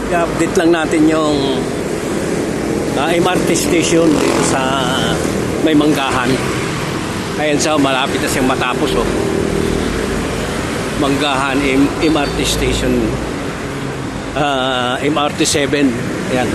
I-update lang natin yung MRT station dito sa may Manggahan. Ayan sa malapit na siyang matapos oh. Manggahan MRT station, MRT 7. Ayan.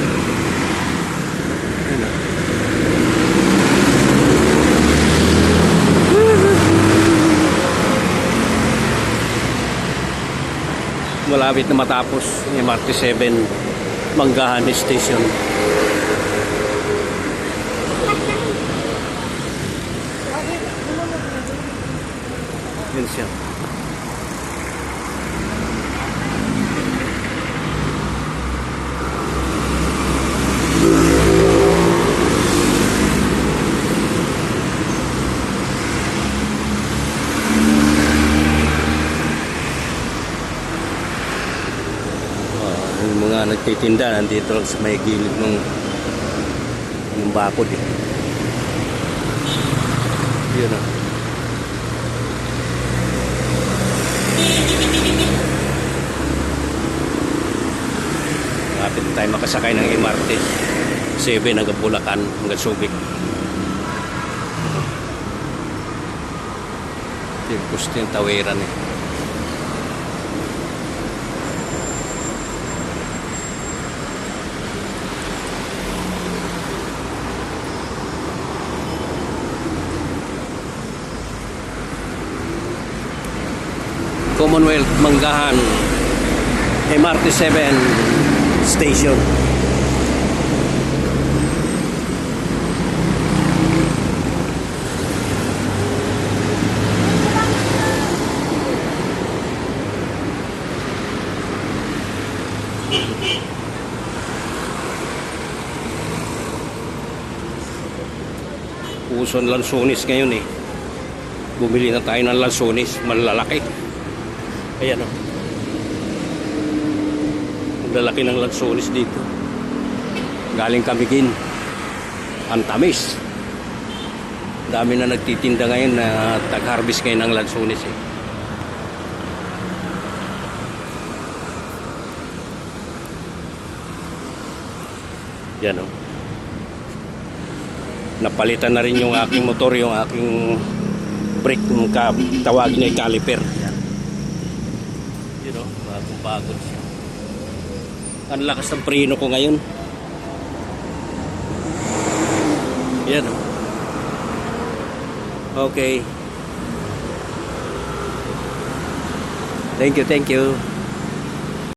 Malapit na matapos yung MRT 7 Manggahan Station. Yun siya. Yung mga nagtitinda nandito lang sa may gilid ng bakod eh. Yun ah. Malapit tayo makasakay ng MRT 7 hanggang Bulacan hanggang Subic. Gusto yung tawiran eh. Commonwealth Manggahan MRT 7 station. Uso ng lansones ngayon eh. Bumili na tayo ng lansones malalaki. Ayan o. Ang lalaki ng lansones dito. Galing Camiguin. Ang tamis. Dami na nagtitinda ngayon na tag-harvest ngayon ng lansones eh. Yan o. Napalitan na rin yung aking motor, yung aking brake, yung tawagin ay caliper. You know, bagong-bagod siya. Ang lakas ng preno ko ngayon. Yan. Okay. Thank you, thank you.